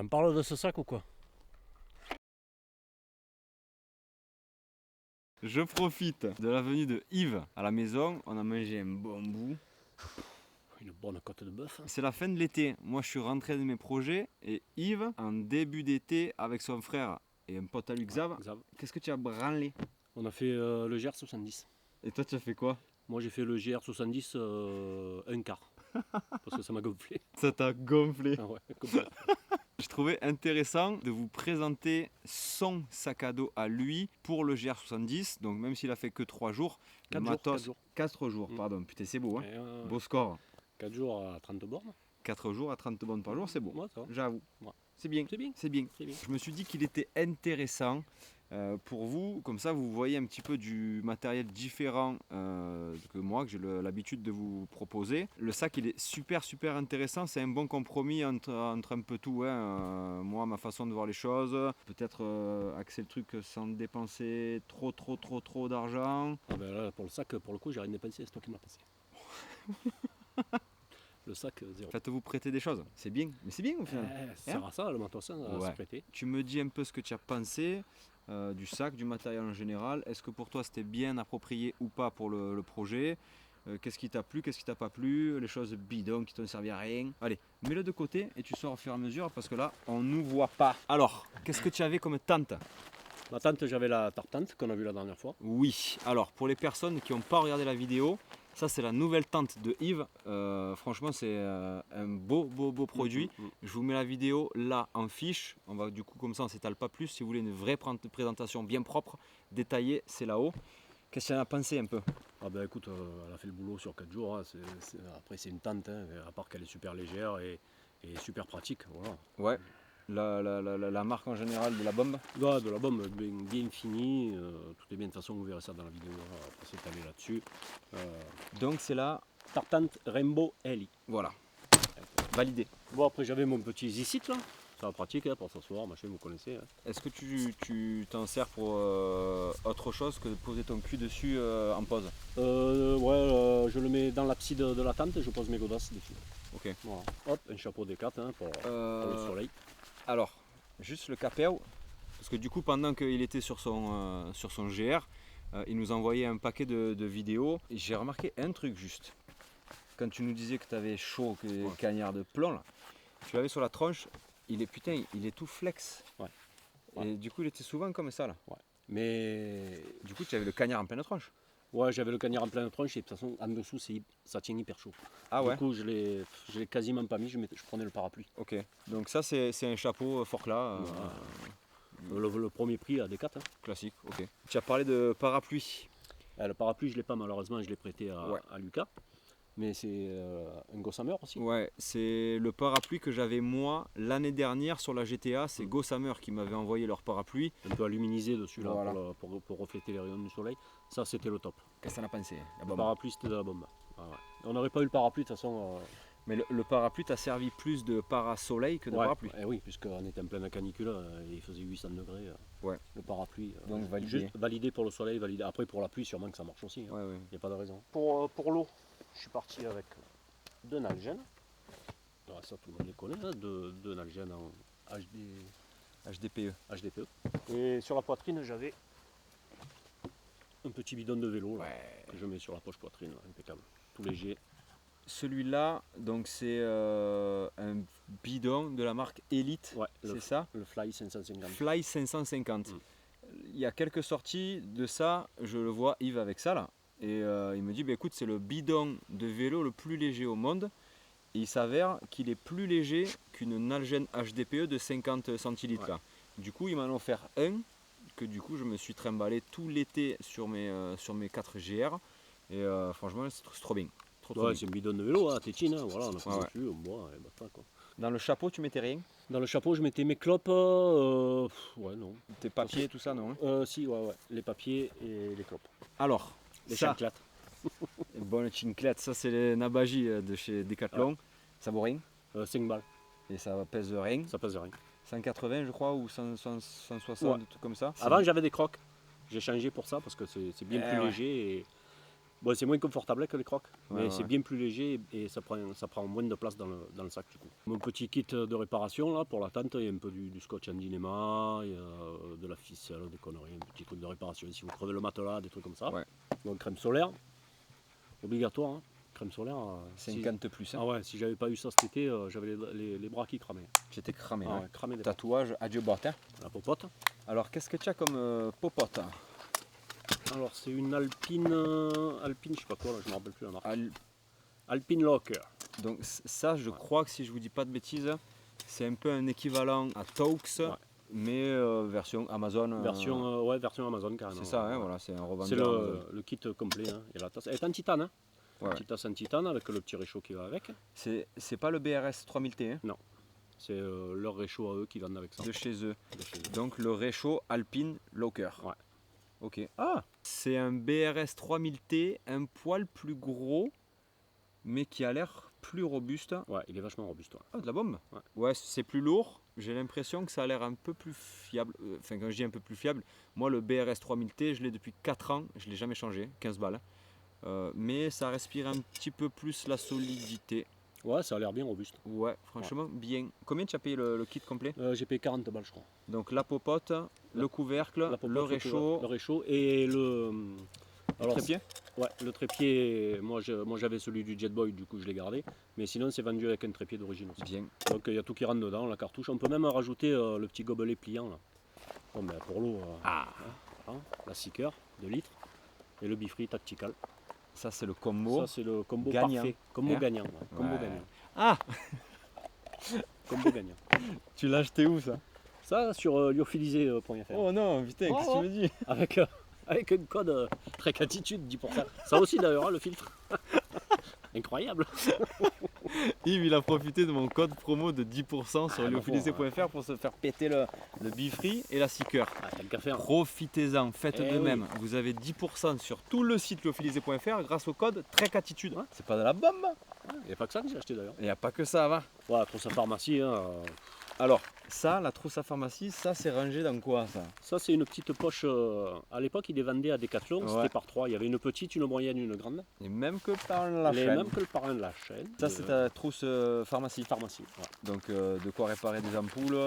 On en parle de ce sac ou quoi? Je profite de la venue de Yves à la maison. On a mangé un bon bout. Une bonne côte de bœuf. C'est la fin de l'été. Moi, je suis rentré de mes projets. Et Yves, en début d'été, avec son frère et un pote à lui, Xav, Xav. qu'est-ce que tu as branlé? On a fait le GR70. Et toi, tu as fait quoi? Moi j'ai fait le GR70 un quart. Parce que ça m'a gonflé. Ça t'a gonflé. Ah ouais, complètement. Je trouvais intéressant de vous présenter son sac à dos à lui pour le GR70. Donc, même s'il a fait que 3 jours, le 4 jours, matos, 4 jours. 4 jours, Mm. pardon. Putain, c'est beau, hein? Et, Beau score. 4 jours à 30 bornes. 4 jours à 30 bornes par jour, c'est beau. Ouais, ça va. J'avoue. Ouais. C'est bien. C'est bien. C'est bien. C'est bien. Je me suis dit qu'il était intéressant pour vous, comme ça vous voyez un petit peu du matériel différent que moi, que j'ai l'habitude de vous proposer. Le sac il est super intéressant, c'est un bon compromis entre un peu tout. Hein. Moi, ma façon de voir les choses, peut-être axer le truc sans dépenser trop d'argent. Ah ben là, pour le sac, pour le coup, j'ai rien dépensé, c'est toi qui m'as passé. Le sac, zéro. Faites-vous prêter des choses, c'est bien, mais c'est bien au final. Ça sert à ça, le matos, à Ouais. se prêter. Tu me dis un peu ce que tu as pensé du sac, du matériel en général. Est-ce que pour toi c'était bien approprié ou pas pour le projet? Qu'est-ce qui t'a plu, qu'est-ce qui t'a pas plu? Les choses bidons qui t'ont servi à rien. Allez, mets-le de côté et tu sors au fur et à mesure parce que là, on nous voit pas. Alors, qu'est-ce que tu avais comme tente? Ma tante, j'avais la tartante qu'on a vue la dernière fois. Oui, alors pour les personnes qui n'ont pas regardé la vidéo, ça c'est la nouvelle tente de Yves. Franchement, c'est un beau produit. Je vous mets la vidéo là en fiche. On va du coup comme ça, on s'étale pas plus. Si vous voulez une vraie présentation bien propre, détaillée, c'est là-haut. Qu'est-ce que tu en as pensé un peu? Ah ben écoute, elle a fait le boulot sur 4 jours. Hein. Après c'est une tente, hein, à part qu'elle est super légère et super pratique. Voilà. Ouais. La marque en général de la bombe. Ouais, de la bombe bien finie, tout est bien. De toute façon, vous verrez ça dans la vidéo. On va s'étaler là-dessus. Donc c'est là. Tartante Rainbow Ellie. Voilà. Validé. Bon, après j'avais mon petit Zicit là. Ça va pratique hein, pour s'asseoir, machin, vous connaissez. Hein. Est-ce que tu t'en sers pour autre chose que de poser ton cul dessus en pause? Ouais, je le mets dans l'abside de la tente et je pose mes godasses dessus. Ok. Voilà. Hop, un chapeau D4 hein, pour le soleil. Alors, juste le capéo, parce que du coup, pendant qu'il était sur son GR, il nous envoyait un paquet de vidéos. Et j'ai remarqué un truc juste. Quand tu nous disais que tu avais chaud, que les cagnards de plomb, là, tu l'avais sur la tronche, il est tout flex. Ouais. Et du coup, il était souvent comme ça, là. Ouais. Mais Du coup, tu avais le cagnard en pleine tronche. ouais, j'avais le cagnard en pleine tronche et de toute façon, en dessous, ça tient hyper chaud. Ah ouais. Du coup, je l'ai quasiment pas mis, je prenais le parapluie. Ok. Donc ça, c'est un chapeau Forclaz. Le premier prix à Decat. Hein. Classique, ok. Tu as parlé de parapluie. Le parapluie, je l'ai pas malheureusement, je l'ai prêté Ouais. à Lucas. Mais c'est un Gossamer aussi. Ouais, c'est le parapluie que j'avais moi l'année dernière sur la GTA. C'est Gossamer qui m'avait envoyé leur parapluie. Un peu aluminisé dessus là, Voilà. pour refléter les rayons du soleil. Ça, c'était le top. Qu'est-ce que t'en as pensé? Le parapluie, c'était de la bombe. Ah ouais. On n'aurait pas eu le parapluie de toute façon. Mais le parapluie t'a servi plus de parasoleil que de parapluie. Oui, puisqu'on était en pleine canicule, il faisait 800 degrés. Ouais. Le parapluie. Donc validé. Juste validé pour le soleil, validé. Après pour la pluie, sûrement que ça marche aussi. Il Ouais, ouais. n'y a pas de raison. Pour l'eau, je suis parti avec deux Nalgene. Alors ça, tout le monde les connaît, hein, deux Nalgene en HDPE. HDPE. Et sur la poitrine, j'avais un petit bidon de vélo là, que je mets sur la poche poitrine, là, impeccable. Tout léger. Celui-là, donc c'est un bidon de la marque Elite, Ouais, c'est ça? Le Fly 550. Fly 550. Il y a quelques sorties de ça, je le vois Yves avec ça là. Et il me dit, bah, écoute, c'est le bidon de vélo le plus léger au monde. Et il s'avère qu'il est plus léger qu'une Nalgene HDPE de 50 centilitres. Ouais. Là. Du coup, il m'en a offert un, que du coup, je me suis trimballé tout l'été sur mes 4 GR. Et franchement, c'est trop bien. Trop Ouais, bien. c'est un bidon de vélo, hein, tétine, hein, voilà, on a pris Ouais. dessus, on boit, et basta quoi. Dans le chapeau, tu mettais rien? Dans le chapeau, je mettais mes clopes, ouais, non. Tes papiers, tout ça, non? Hein? Si, ouais, les papiers et les clopes. Alors, Les ça, chanclates. bonne chinclette, ça c'est les Nabaji de chez Decathlon. Ouais. Ça vaut rien 5 balles, et ça pèse rien. ça pèse rien. 180 je crois ou 160, Ouais. un truc comme ça. Avant, j'avais des crocs. J'ai changé pour ça parce que c'est bien Eh plus ouais. léger Bon, c'est moins confortable que les crocs, Ouais, mais ouais. c'est bien plus léger et ça prend moins de place dans le sac du coup. Mon petit kit de réparation là pour la tente, il y a un peu du scotch en dynéma, il y a de la ficelle, des conneries, un petit truc de réparation si vous crevez le matelas, des trucs comme ça. Ouais. Donc crème solaire, obligatoire, hein. Crème solaire. 50 plus. Hein. Ah ouais, si j'avais pas eu ça cet été, j'avais les bras qui cramaient. J'étais cramé. Ah hein. ouais, cramé des Tatouage, adieu botte. Hein. la popote. Alors, qu'est-ce que tu as comme popote? Alors c'est une Alpine, Alpine je sais pas quoi là, je me rappelle plus la marque. Al- Alpine Locker. Donc, ça, je crois que si je vous dis pas de bêtises, c'est un peu un équivalent à Taux, Ouais. mais version Amazon. Version Amazon carrément. C'est ça, hein, Ouais. voilà, c'est un C'est revendeur. Amazon. le kit complet. Hein. Et la tasse, elle est en titane. Hein. Ouais. Petite tasse en titane avec le petit réchaud qui va avec. C'est pas le BRS 3000T hein, C'est leur réchaud à eux qui vendent avec ça. de chez eux. De chez eux. Donc, le réchaud Alpine Locker. Ouais. Ok. Ah, C'est un BRS 3000T, un poil plus gros, mais qui a l'air plus robuste. ouais, il est vachement robuste. Ouais. Ah, de la bombe. Ouais. Ouais, c'est plus lourd. J'ai l'impression que ça a l'air un peu plus fiable. Enfin, quand je dis un peu plus fiable, moi, le BRS 3000T, je l'ai depuis 4 ans. Je ne l'ai jamais changé, 15 balles. Mais ça respire un petit peu plus la solidité. Ouais, ça a l'air bien robuste. Ouais, franchement, bien. Combien tu as payé le kit complet? J'ai payé 40 balles, je crois. Donc, la popote, le couvercle, La popote, le réchaud, le réchaud et le. le trépied. Ouais, le trépied, moi j'avais celui du Jetboy, du coup je l'ai gardé. Mais sinon c'est vendu avec un trépied d'origine aussi. Bien. Donc il y a tout qui rentre dedans, la cartouche. On peut même rajouter le petit gobelet pliant là. Bon, ben, pour l'eau, la Seeker de litres et le Bifree Tactical. Ça, c'est le combo. Ça c'est le combo gagnant. parfait. Combo Hein? gagnant. Ouais. Combo Ouais. gagnant. Ah, Combo gagnant. tu l'as acheté où ça? Ça sur lyophilisé.fr. Oh non, putain, Oh, qu'est-ce que tu me dis? Avec un code Trek Attitude 10%. Ça aussi d'ailleurs, hein, le filtre. Incroyable. Yves, il a profité de mon code promo de 10% sur bah lyophilisé.fr pour se faire péter le Bifree et la Seeker. Ah, t'as le café. Hein. Profitez-en, faites Eh de oui. même. Vous avez 10% sur tout le site lyophilisé.fr grâce au code Trek Attitude. Ouais. C'est pas de la bombe. Il n'y a pas que ça que j'ai acheté d'ailleurs. Il n'y a pas que ça, va. Ouais, trousse à pharmacie. Hein, Alors, ça, la trousse à pharmacie, ça c'est rangé dans quoi ça? Ça, c'est une petite poche. À l'époque, ils les vendaient à Decathlon. Ouais. C'était par 3. Il y avait une petite, une moyenne, une grande. Et même que par la Les chaîne. mêmes que le parrain de la chaîne. Ça c'est ta trousse pharmacie. pharmacie. Ouais. Donc de quoi réparer des ampoules.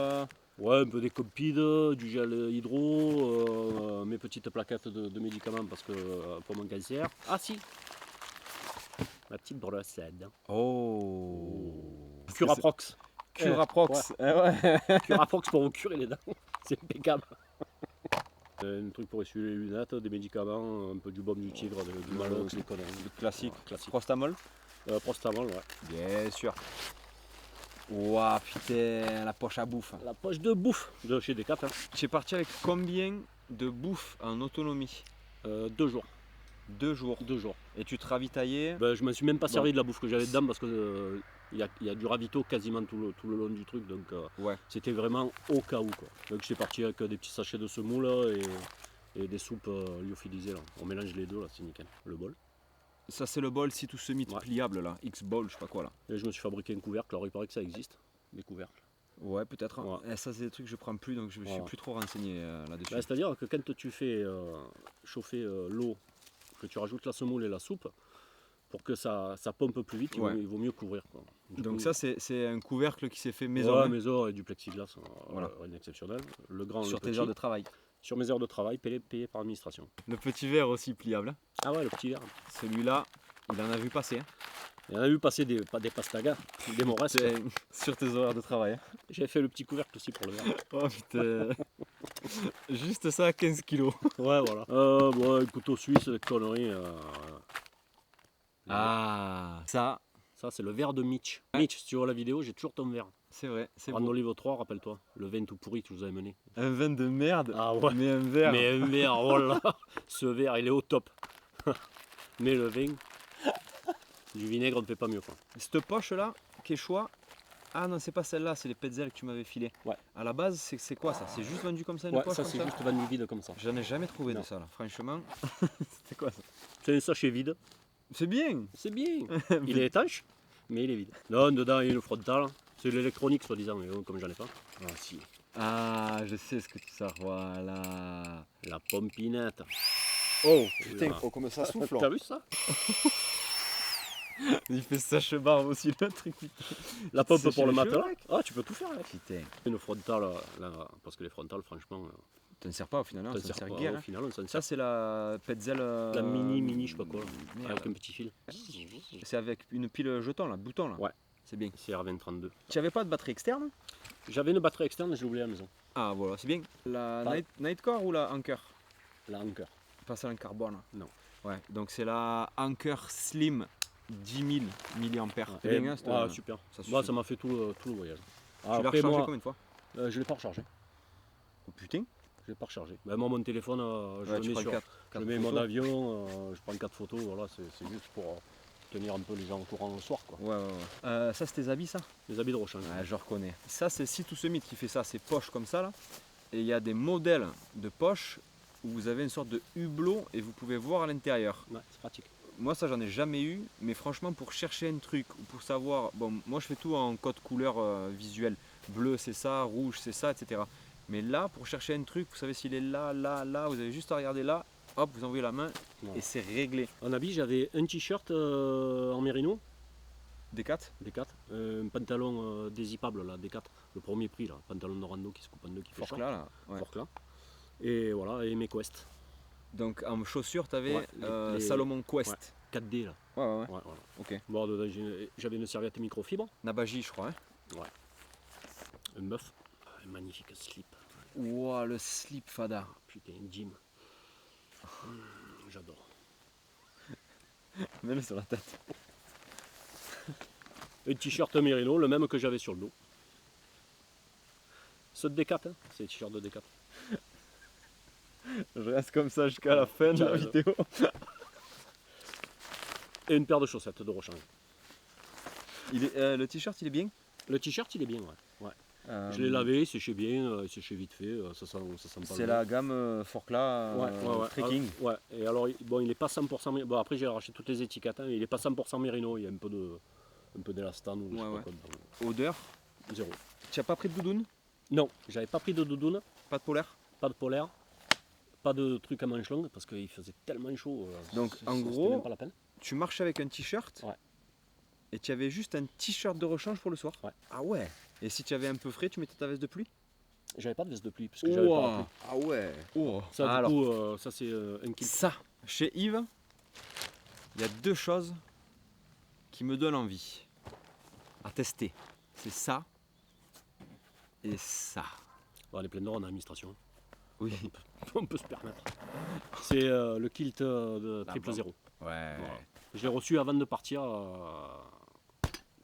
Ouais, un peu des copides, du gel hydro, mes petites plaquettes de médicaments parce que pour mon cancer. Ah si, ma petite brosse à dents. Oh. Curaprox. Curaprox. Eh ouais. Curaprox pour vous curer les dents. C'est impeccable. Un truc pour essuyer les lunettes, des médicaments, un peu du baume du tigre, du Malox, des conneries. Classique. Ouais, classique. Prostamol. Prostamol, ouais. Bien sûr. Ouah, putain, la poche à bouffe. La poche de bouffe de chez Decat. Hein. Tu es parti avec combien de bouffe en autonomie? 2 jours. 2 jours. 2 jours. Et tu te ravitaillais? Ben, je me suis même pas Bon. servi de la bouffe que j'avais dedans parce que il y a du ravito quasiment tout le long du truc. Donc Ouais. c'était vraiment au cas où. Quoi. Donc j'étais parti avec des petits sachets de semoule là, et des soupes lyophilisées. Là. On mélange les deux, là, c'est nickel. Le bol. Ça c'est le bol si tout se mit Ouais. pliable là. X-bol, je sais pas quoi là. Et je me suis fabriqué un couvercle. Alors il paraît que ça existe, des couvercles. Ouais, peut-être. Ouais. Et ça c'est des trucs que je prends plus donc je me suis Ouais. plus trop renseigné là-dessus. Ben, c'est-à-dire que quand tu fais chauffer l'eau, que tu rajoutes la semoule et la soupe, pour que ça pompe plus vite, Ouais. il vaut mieux couvrir. Quoi. Du Donc coup, ça c'est un couvercle qui s'est fait maison ouais, hein, maison et du plexiglas, Voilà. rien d'exceptionnel. Le grand, sur le tes petit. heures de travail. Sur mes heures de travail, payé par l'administration. Le petit verre aussi pliable. Hein. Ah ouais, le petit verre. Celui-là, il en a vu passer. Hein. Il y en a eu passer pas des pastagas, des moresses. C'est sur tes horaires de travail. Hein. J'ai fait le petit couvercle aussi pour le verre. Oh putain. Juste ça, 15 kilos. Ouais, voilà. Bon, un couteau suisse, des conneries. Ah, ça, Ça, c'est le verre de Mitch. Mitch, si tu vois la vidéo, j'ai toujours ton verre. c'est vrai, c'est Rand beau. Olive 3, rappelle-toi. Le vin tout pourri que je vous avais mené. Un vin de merde, Ah ouais. mais un verre. Mais un verre, oh là. Ce verre, il est au top. Mais le vin, du vinaigre, on ne fait pas mieux. Quoi. Cette poche-là, Quechua. Ah non, c'est pas celle-là, c'est les petzels que tu m'avais filé. Ouais. À la base, c'est quoi ça? C'est juste vendu comme ça une Ouais, poche ça, comme c'est juste vendu vide comme ça. J'en ai jamais trouvé de Non. ça là, franchement. C'était quoi ça? C'est un sachet vide. C'est bien. C'est bien. Il est étanche, mais il est vide. Non, dedans, il y a une frontale. C'est de l'électronique, soi-disant, mais comme j'en ai pas. Ah, si. Ah, je sais ce que tu sors. Voilà. La pompinette. Oh putain, Voilà. oh, comme ça souffle. T'as vu ça? Il fait sèche-barbe aussi le truc. La pompe sèches pour le les matelas. cheveux, mec. Ah, tu peux tout faire avec. Putain. Une frontale, là, parce que les frontales, franchement, T'en sers pas au final, hein, ça ça sert sert pas. guère. Au Hein. final, on s'en Ça sert. c'est la Petzl. La mini, je sais pas quoi, Merde. avec un petit fil. C'est avec une pile jeton là, bouton là. Ouais. C'est bien. CR2032. Tu avais pas de batterie externe? J'avais une batterie externe, je l'ai oubliée à la maison. Ah voilà, c'est bien. La Pas- Nightcore ou la Anker? La Anker. Pas celle en carbone. Non. Ouais, donc c'est la Anker Slim 10 000 mAh. C'est Et- bien, hein, cette- ah, super. ça Moi, suffit. ça m'a fait tout le voyage. Tu l'as Après, rechargé moi, combien de fois? je l'ai pas rechargé. Oh putain. Je l'ai pas rechargé. Ben, moi, mon téléphone, je Ouais, le tu mets prends sur. quatre Je mets mon photos. avion, je prends 4 photos, voilà, c'est juste pour tenir un peu les gens au courant le soir, quoi. Ouais, ouais, ouais. Ça, c'est tes habits, ça? Les habits de rechange. Ouais, je reconnais. Ça, c'est Site ou Summit qui fait ça, c'est poches comme ça, là. Et il y a des modèles de poches où vous avez une sorte de hublot et vous pouvez voir à l'intérieur. Ouais, c'est pratique. Moi, ça, j'en ai jamais eu, mais franchement, pour chercher un truc ou pour savoir, bon, moi, je fais tout en code couleur visuel. Bleu, c'est ça, rouge, c'est ça, etc. Mais là, pour chercher un truc, vous savez s'il est là, là, là, vous avez juste à regarder là, hop, vous envoyez la main Ouais. et c'est réglé. En habit, j'avais un t-shirt en mérino, Decat? D4, un pantalon dézippable, là, D4, le premier prix, là, pantalon de rando qui se coupe en deux, qui fait Fork short, là. Ouais. fork là. Et voilà, et mes Quest, Donc en chaussures, tu avais Ouais, les- Salomon Quest. 4D, là. Ouais, ouais, ouais. Ouais, voilà. Ok. Bon, dedans, j'avais une serviette microfibre, Nabaji, je crois. Hein. un meuf, un magnifique slip. Ouah, le slip fada. Putain, Jim. J'adore. Mets-le sur la tête. Un t-shirt Merino, le même que j'avais sur le dos. Ceux de D4, hein, c'est les t-shirts de D4. Je reste comme ça jusqu'à la fin de la Ciao. vidéo. Et une paire de chaussettes de rechange. Le t-shirt, il est bien. Le t-shirt, il est bien, ouais. Euh, Je l'ai lavé, il séchait bien, il séchait vite fait, ça sent pas C'est le la gamme Forkla ouais. Trekking. Ah, ouais, et alors, bon, il est pas 100% Bon, après, j'ai arraché toutes les étiquettes, hein, il est pas 100% Merino, il y a un peu d'élastane ou je sais Ouais, pas ouais. quoi dedans. Odeur. Zéro. Tu n'as pas pris de doudoune? Non, j'avais pas pris de doudoune, Pas de polaire? pas de polaire, pas de truc à manches longues, parce qu'il faisait tellement chaud. Donc, en c'était gros, même pas la peine. Tu marchais avec un t-shirt. Ouais. Et tu avais juste un t-shirt de rechange pour le soir. Ouais. Ah ouais. Et si tu avais un peu frais, tu mettais ta veste de pluie? J'avais pas de veste de pluie, parce que j'avais pas la pluie. Ah ouais. Oh. Ça, du Alors, coup, ça c'est un kill. ça, chez Yves, il y a deux choses qui me donnent envie à tester. C'est ça et ça. Bon, les pleines d'or en administration. Oui. On peut se permettre. C'est le kilt de triple bon. 0. Ouais. Voilà. Je l'ai reçu avant de partir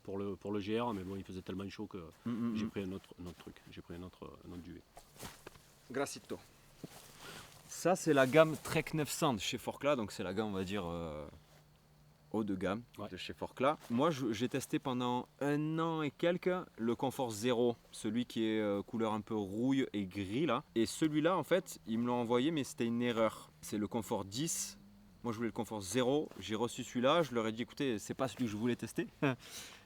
pour le GR, mais bon, il faisait tellement chaud que j'ai pris un autre truc. J'ai pris un autre duvet. Gracito. Ça, c'est la gamme Trek 900 de chez Forkla, donc c'est la gamme, on va dire, haut de gamme Ouais. de chez Forkla. Moi, j'ai testé pendant 1 an et quelques le confort 0, celui qui est couleur un peu rouille et gris là. Et celui-là, en fait, ils me l'ont envoyé, mais c'était une erreur. C'est le confort 10. Moi, je voulais le confort 0. J'ai reçu celui-là. Je leur ai dit, écoutez, c'est pas celui que je voulais tester.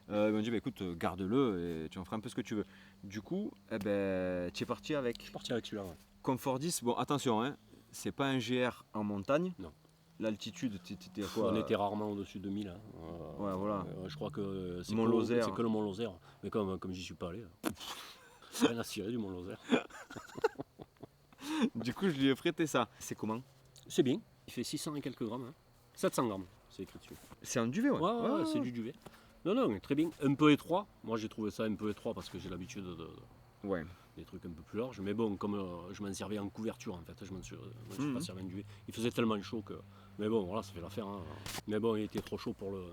Ils m'ont dit, bah, écoute, garde-le et tu en feras un peu ce que tu veux. Du coup, eh ben, tu es parti avec Je suis parti avec celui-là. Ouais. confort 10. Bon, attention, hein, c'est pas un GR en montagne. Non. L'altitude, t'étais à quoi? On était rarement au-dessus de 1000. Hein. Ouais, voilà. Je crois que c'est Mont que, Lozère. c'est que le Mont Lozère. Mais comme j'y suis pas allé, rien à cirer du Mont Lozère. Du coup, je lui ai prêté ça. C'est comment? C'est bien. Il fait 600 et quelques grammes. Hein. 700 grammes, c'est écrit dessus. C'est un duvet, ouais. Ouais, c'est du duvet. Non, très bien. Un peu étroit. Moi, j'ai trouvé ça un peu étroit parce que j'ai l'habitude Ouais. des trucs un peu plus larges. Mais bon, comme je m'en servais en couverture, en fait, je m'en suis pas servi en duvet. Il faisait tellement chaud que. Mais bon, voilà, ça fait l'affaire. Hein. Mais bon, il était trop chaud pour le.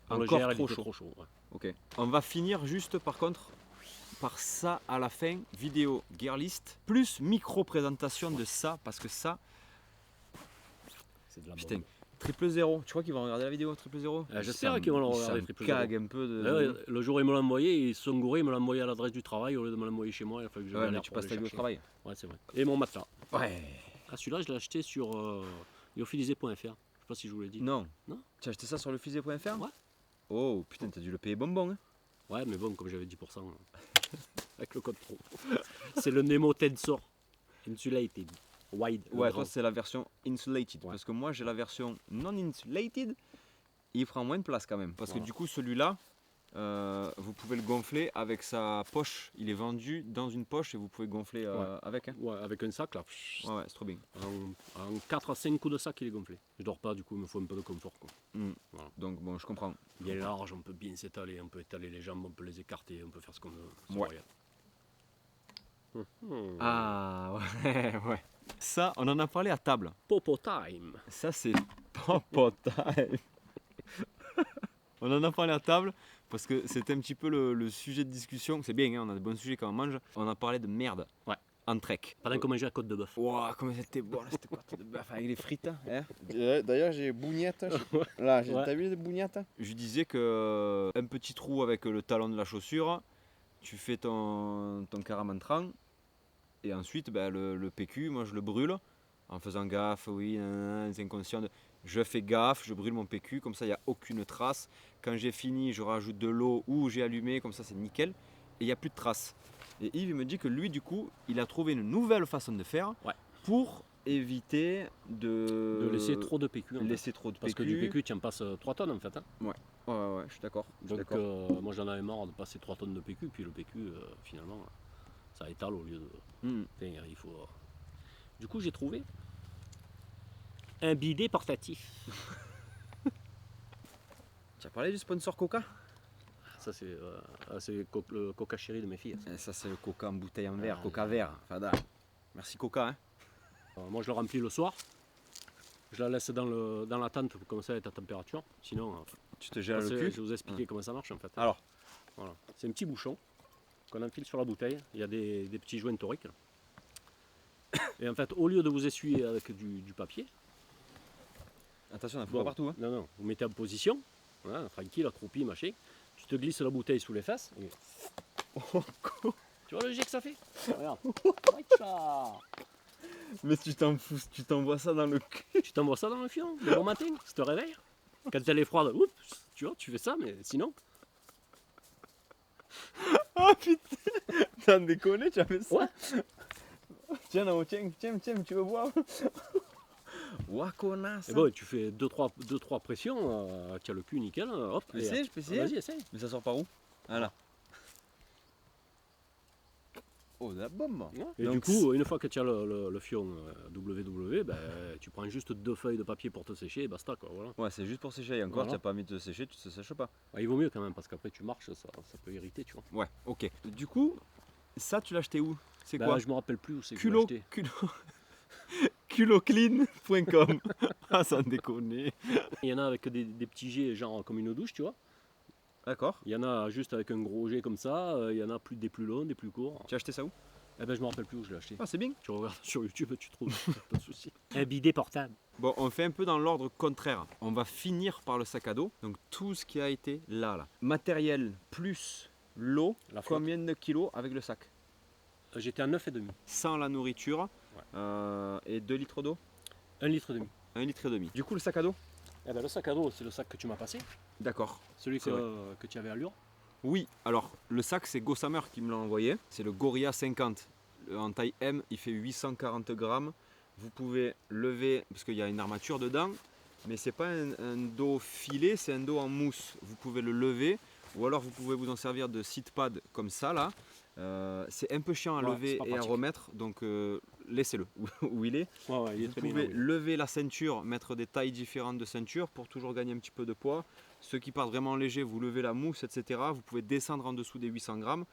Pour le Encore GR, il trop était chaud. trop chaud. Ouais. Ok. On va finir juste, par contre, par ça à la fin. Vidéo Gearlist, plus micro-présentation de ça, parce que ça, C'est de la putain, bombe. triple 0. Tu crois qu'ils vont regarder la vidéo triple 0? J'espère qu'ils vont le regarder, triple zéro. Cague un peu de. Ouais, le jour où ils me l'ont envoyé, ils se sont gourés, ils me l'ont envoyé à l'adresse du travail au lieu de me l'envoyer chez moi. Il a fallu que je Ouais, mais galère tu pour passes les ta vie au chercher. travail. Ouais, c'est vrai. Et mon matelas. Ouais. Ah, celui-là, je l'ai acheté sur lyophilisé.fr. Je sais pas si je vous l'ai dit. Non. Non. Tu as acheté ça sur le fusée.fr? Ouais. Oh putain, t'as dû le payer bonbon. Hein. Ouais, mais bon, comme j'avais 10%, avec le code pro. C'est le Nemo Tensor. Et celui-là était wide. le Ouais, grand. toi c'est la version insulated. Ouais. Parce que moi j'ai la version non insulated. Et il prend moins de place quand même. Parce que Voilà. du coup celui-là, vous pouvez le gonfler avec sa poche. Il est vendu dans une poche et vous pouvez gonfler avec. Hein. Ouais, avec un sac là. Ouais, c'est trop bien. En 4 à 5 coups de sac, il est gonflé. Je dors pas, du coup, il me faut un peu de confort. Quoi. Mm. Voilà. Donc bon, je comprends. Bien large, on peut bien s'étaler, on peut étaler les jambes, on peut les écarter, on peut faire ce qu'on veut. C'est Ouais. royal. Ah ouais, ouais. Ça, on en a parlé à table. Popo time. Ça c'est Popo time. On en a parlé à table parce que c'était un petit peu le sujet de discussion. C'est bien, hein, on a des bons sujets quand on mange. On a parlé de merde. Ouais. En trek. Pendant qu'on mangeait la côte de bœuf. Waouh, comment c'était bon là, cette côte de bœuf avec les frites. Hein. D'ailleurs, j'ai bougnette. Là, Ouais. t'as vu les bougnettes? Je disais que un petit trou avec le talon de la chaussure, tu fais ton caramentran et ensuite ben, le PQ, moi je le brûle en faisant gaffe, oui, les inconscients. Je fais gaffe, je brûle mon PQ, comme ça il n'y a aucune trace. Quand j'ai fini, je rajoute de l'eau ou j'ai allumé, comme ça c'est nickel et il n'y a plus de traces. Et Yves il me dit que lui du coup, il a trouvé une nouvelle façon de faire Ouais. pour éviter De laisser trop de PQ. en fait. laisser trop de Parce que du PQ, tu en passes 3 tonnes en fait. Hein. Ouais, je suis d'accord. je suis Donc d'accord. moi j'en avais marre de passer 3 tonnes de PQ, puis le PQ finalement ça étale au lieu de. Mm. Enfin, il faut. Du coup j'ai trouvé un bidet portatif. Tu as parlé du sponsor Coca? Ça c'est le Coca chéri de mes filles. Et ça c'est le Coca en bouteille en verre, Ah, Coca vert. Fada. Merci Coca. Hein. Moi je le remplis le soir. Je la laisse dans la tente pour commencer à être à température. Sinon, Tu te gèles le je cul. vais vous expliquer comment ça marche en fait. Alors, Voilà. C'est un petit bouchon qu'on enfile sur la bouteille. Il y a des petits joints toriques. là. Et en fait, au lieu de vous essuyer avec du papier, attention, on a bon, pas partout. Hein. non, vous mettez en position, voilà, tranquille, accroupi, machin. Tu te glisses la bouteille sous les fesses. Et... tu vois le jet que ça fait? Regarde. Aïcha. Mais tu t'en fous, tu t'envoies ça dans le cul. Tu t'envoies ça dans le fion le bon matin, tu te réveilles. Quand elle est froide, oups, tu vois, tu fais ça, mais sinon, Oh putain, t'en déconnes, tu as fait ça? Ouais. Tiens, non, tiens, tu veux voir? Ouah, connasse. et bon, tu fais 2-3 pressions, tu as le cul nickel, hop. Je peux et, essayer, je peux essayer? Vas-y, essaye. Mais ça sort par où? Voilà. Oh, la bombe. Et Donc, du coup, une fois que tu as le fion WW, ben, tu prends juste 2 feuilles de papier pour te sécher et basta. Quoi, voilà. Ouais, c'est juste pour sécher. Et encore, Voilà. tu n'as pas envie de te sécher, tu te sèches pas. Il vaut mieux quand même parce qu'après tu marches, ça peut irriter. Tu vois. Ouais, ok. Du coup, ça, tu l'as acheté où? C'est Ben, quoi? je me rappelle plus où c'est que je l'ai acheté. Culoclean.com. Ah, ça déconne. Il y en a avec des petits jets, genre comme une douche, tu vois. D'accord. Il y en a juste avec un gros jet comme ça. Il y en a des plus longs, des plus courts. Tu as acheté ça où? Eh ben, je me rappelle plus où je l'ai acheté. Ah, c'est bien. Tu regardes sur YouTube, tu trouves. Pas de souci. Un bidet portable. Bon, on fait un peu dans l'ordre contraire. On va finir par le sac à dos. Donc, tout ce qui a été là. Matériel plus l'eau. La flotte. Combien de kilos avec le sac? J'étais à 9,5. Sans la nourriture. Et 2 litres d'eau? 1,5 litre. 1 litre et demi. Du coup, le sac à dos? Eh ben, le sac à dos, c'est le sac que tu m'as passé. D'accord. Celui C'est que tu avais à Lure. Oui, alors le sac c'est Gossamer qui me l'a envoyé, c'est le Gorilla 50. En taille M, il fait 840 grammes. Vous pouvez lever, parce qu'il y a une armature dedans, mais c'est pas un dos filé, c'est un dos en mousse. Vous pouvez le lever, ou alors vous pouvez vous en servir de seat pad comme ça là. C'est un peu chiant à Ouais, lever c'est pas et à pratique. remettre, donc laissez-le où il est. Ouais, il est Vous très pouvez bien. oui. lever la ceinture, mettre des tailles différentes de ceinture pour toujours gagner un petit peu de poids. Ceux qui partent vraiment léger, vous levez la mousse, etc. Vous pouvez descendre en dessous des 800 grammes.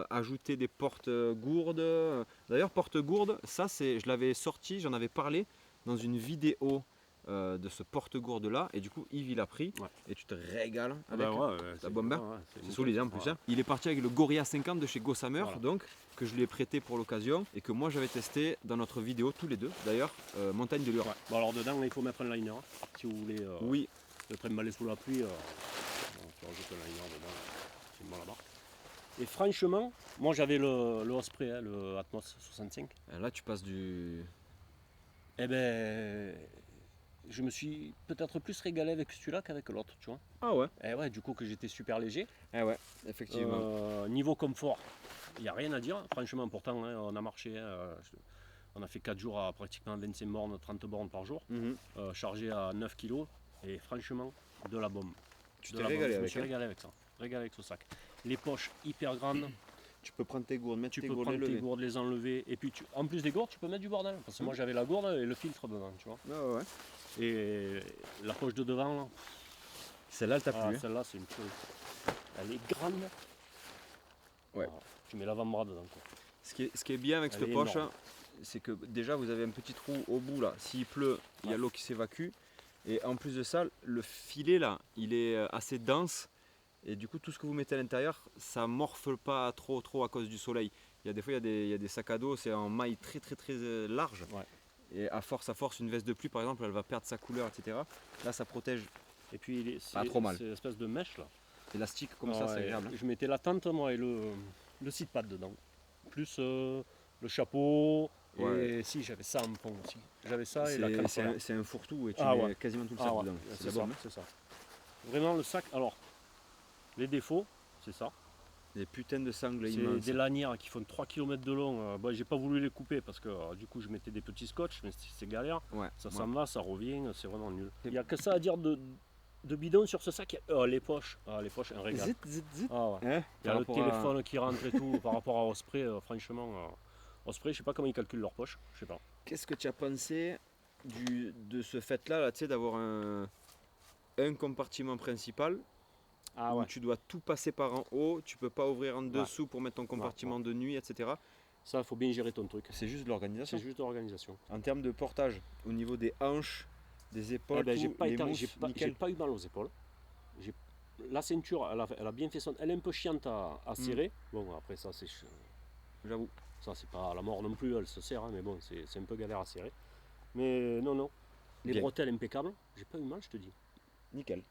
Ajouter des porte-gourdes. D'ailleurs, porte-gourdes, ça, je l'avais sorti, j'en avais parlé dans une vidéo de ce porte-gourde là. Et du coup, Yves, il a pris. Ouais. Et tu te régales Ah avec. ben ouais, la bombe. c'est C'est nickel. solide en plus. Voilà. Hein. Il est parti avec le Gorilla 50 de chez Gossamer, Voilà. donc, que je lui ai prêté pour l'occasion et que moi j'avais testé dans notre vidéo tous les deux. D'ailleurs, Montagne de Lure. Ouais. Bon, alors dedans, il faut mettre un liner. Si vous voulez Oui, le trimballer sous la pluie, tu rajoutes un liner dedans. C'est une bonne marque. Et franchement, moi j'avais le Osprey, hein, le Atmos 65. là tu passes du. Eh ben, je me suis peut-être plus régalé avec celui-là qu'avec l'autre, tu vois. Ah ouais. Et ouais, du coup que j'étais super léger. Eh ouais, effectivement. Niveau confort, il n'y a rien à dire. Franchement, pourtant, hein, on a marché. On a fait 4 jours à pratiquement 25 bornes, 30 bornes par jour, chargé à 9 kg. Et franchement, de la bombe. Tu De t'es la régalé bombe. Je me avec, suis hein. régalé avec ça. Régalé avec ce sac. Les poches hyper grandes. Tu peux prendre tes gourdes, mettre Tu tes peux gourdes, prendre les tes lever. gourdes, les enlever. Et puis, en plus des gourdes, tu peux mettre du bordel. Parce que moi, j'avais la gourde et le filtre dedans, tu vois. Ah ouais. Et la poche de devant, là, Celle-là, elle t'a plu. hein. celle-là, c'est une tuerie. Elle est grande. Ouais. Voilà. Tu mets l'avant-bras dedans, quoi. Ce qui est bien avec Elle cette est poche, énorme. c'est que déjà vous avez un petit trou au bout là. S'il pleut, il y a Ouais. l'eau qui s'évacue. Et en plus de ça, le filet là, il est assez dense. Et du coup, tout ce que vous mettez à l'intérieur, ça morfle pas trop à cause du soleil. Il y a des fois, il y a des sacs à dos, c'est en maille très large. Ouais. Et à force, une veste de pluie par exemple, elle va perdre sa couleur, etc. Là, ça protège. Et puis, Pas trop mal. c'est une espèce de mèche, là. Élastique comme ça, c'est Ouais, agréable. Je mettais la tente, moi, et le seat pad dedans. Plus le chapeau. Ouais. Et si, j'avais ça en fond aussi. J'avais ça et la crème C'est solaire. c'est un fourre-tout et tu Ah mets ouais. quasiment tout le Ah sac ouais, dedans. c'est la ça, bombe. c'est ça. Vraiment, le sac, alors, les défauts, c'est ça. Des putains de sangles C'est immenses. des lanières qui font 3 km de long. Bon, j'ai pas voulu les couper parce que du coup, je mettais des petits scotch, mais c'est galère. Ouais, Ça ouais. s'en va, ça revient, c'est vraiment nul. Il n'y a que ça à dire de bidon sur ce sac. Les poches, un régal. Zit, zit, zit. Ah ouais. Hein, Il y a par le rapport à- téléphone qui rentre et tout par rapport à Osprey, franchement. Osprey, je sais pas comment ils calculent leurs poches, je sais pas. Qu'est-ce que tu as pensé de ce fait-là, là, tu sais, d'avoir un compartiment principal Ah où tu dois tout passer par en haut, tu peux pas ouvrir en dessous pour mettre ton compartiment de nuit, etc. Ça, il faut bien gérer ton truc. C'est juste de l'organisation. C'est juste de l'organisation. En termes de portage, au niveau des hanches, des épaules, Eh ben, j'ai tout, pas, les été- mousses, j'ai nickel. pas eu mal aux épaules. J'ai- La ceinture, elle a bien fait son. Elle est un peu chiante à serrer. Bon, après ça, J'avoue. ça c'est pas la mort non plus, elle se serre, hein, mais bon, c'est un peu galère à serrer. Mais non. Les Bien. bretelles impeccables, j'ai pas eu mal, je te dis. Nickel.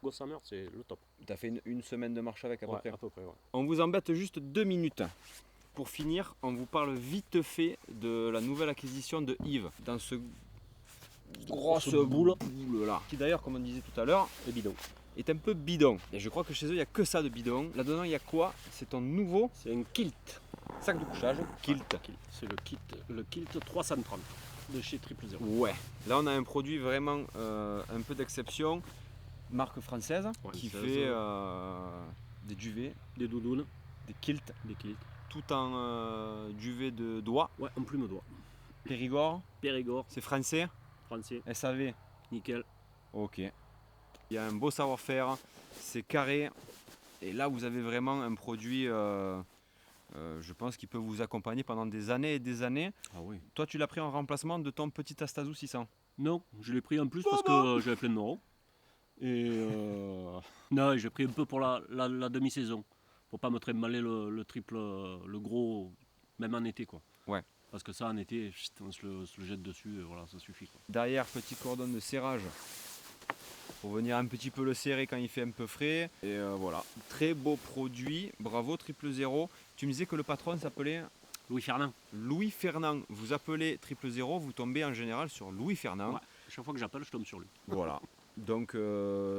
Gossamer, c'est le top. Tu as fait une semaine de marche avec à peu Ouais, près. à peu près, ouais. On vous embête juste 2 minutes. Pour finir, on vous parle vite fait de la nouvelle acquisition de Yves dans ce grosse boule là. Qui d'ailleurs, comme on disait tout à l'heure, Le bidon. est un peu bidon. Et je crois que chez eux, il n'y a que ça de bidon. Là-dedans, il y a quoi? C'est ton nouveau C'est un kilt. sac de couchage, Kilt. C'est le kilt 330 de chez 000. Ouais. Là, on a un produit vraiment un peu d'exception. Marque française Ouais, qui ça, fait ça. des duvets, Des doudounes, des kilts, des kilts. tout en duvet de doigts. Ouais, en plume d'oie. Périgord, Périgord, c'est français. français, SAV. nickel. Ok. Il y a un beau savoir-faire, c'est carré. Et là, vous avez vraiment un produit, je pense, qui peut vous accompagner pendant des années et des années. Ah oui. Toi, tu l'as pris en remplacement de ton petit Astazou 600. Non, je l'ai pris en plus parce que j'avais plein de euros. Et non, j'ai pris un peu pour la demi-saison. Pour pas me trimballer le triple, le gros, même en été, quoi. Ouais. Parce que ça, en été, chut, on se le jette dessus et voilà, ça suffit, quoi. Derrière, petit cordon de serrage pour venir un petit peu le serrer quand il fait un peu frais. Et voilà, très beau produit. Bravo, 000. Tu me disais que le patron s'appelait Louis Fernand. Louis Fernand. Vous appelez 000, vous tombez en général sur Louis Fernand. Ouais. Chaque fois que j'appelle, je tombe sur lui. Voilà. Donc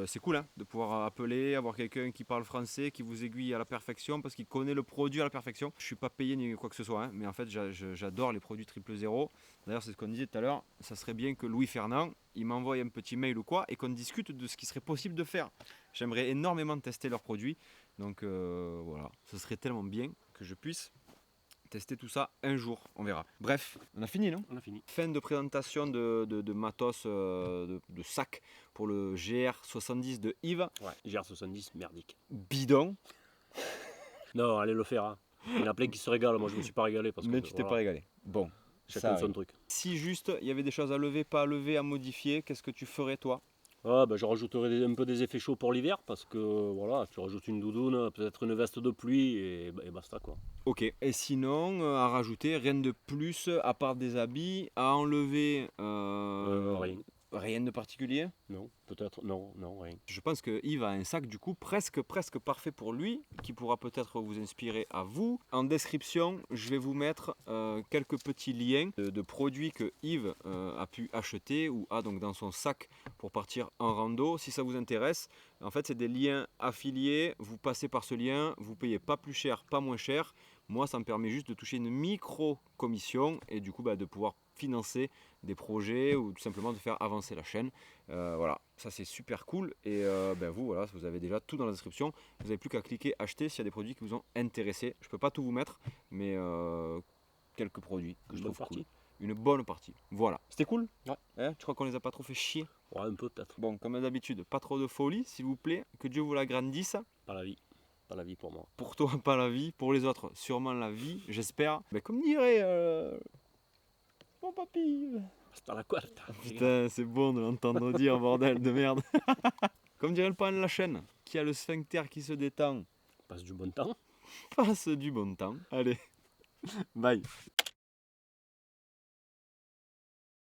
c'est cool hein, de pouvoir appeler, avoir quelqu'un qui parle français, qui vous aiguille à la perfection parce qu'il connaît le produit à la perfection. Je ne suis pas payé ni quoi que ce soit, hein, mais en fait j'adore les produits 000. D'ailleurs c'est ce qu'on disait tout à l'heure, ça serait bien que Louis Fernand, il m'envoie un petit mail ou quoi et qu'on discute de ce qui serait possible de faire. J'aimerais énormément tester leurs produits, donc voilà, ce serait tellement bien que je puisse tester tout ça un jour, on verra. Bref, on a fini non ? On a fini. Fin de présentation de matos, de sac pour le GR70 de Yves. Ouais. GR70, merdique. Bidon, Non, allez le faire. Hein. Il y en a plein qui se régalent. Moi, je me suis pas régalé parce que. mais tu t'es pas régalé. Bon, Chacun ça son arrive. truc. Si juste il y avait des choses à lever, pas à lever, à modifier, qu'est-ce que tu ferais toi ? Ah, ben, je rajouterai un peu des effets chauds pour l'hiver parce que voilà, tu rajoutes une doudoune, peut-être une veste de pluie et basta quoi. Ok. Et sinon, à rajouter, rien de plus à part des habits, à enlever Rien. Rien de particulier? Non, peut-être, non, rien. Je pense que Yves a un sac du coup presque parfait pour lui, qui pourra peut-être vous inspirer à vous. En description, je vais vous mettre quelques petits liens de produits que Yves a pu acheter ou a donc dans son sac pour partir en rando. Si ça vous intéresse, en fait c'est des liens affiliés, vous passez par ce lien, vous payez pas plus cher, pas moins cher. Moi ça me permet juste de toucher une micro-commission et du coup de pouvoir financer des projets ou tout simplement de faire avancer la chaîne. Voilà, ça c'est super cool et vous voilà, vous avez déjà tout dans la description. Vous n'avez plus qu'à cliquer acheter s'il y a des produits qui vous ont intéressé. Je peux pas tout vous mettre, mais quelques produits que je trouve cool. Une bonne partie. Voilà, c'était cool. Ouais. Hein, tu crois qu'on les a pas trop fait chier? Ouais, un peu peut-être. Bon, comme d'habitude, pas trop de folie, s'il vous plaît. Que Dieu vous l'agrandisse. Pas la vie. Pas la vie pour moi. Pour toi, pas la vie. Pour les autres, sûrement la vie, j'espère. Mais comme dirait mon papy. Hasta la cuarta. Putain, c'est bon de l'entendre dire, bordel de merde. Comme dirait le parrain de la chaîne, qui a le sphincter qui se détend. Passe du bon temps. Passe du bon temps. Allez, bye.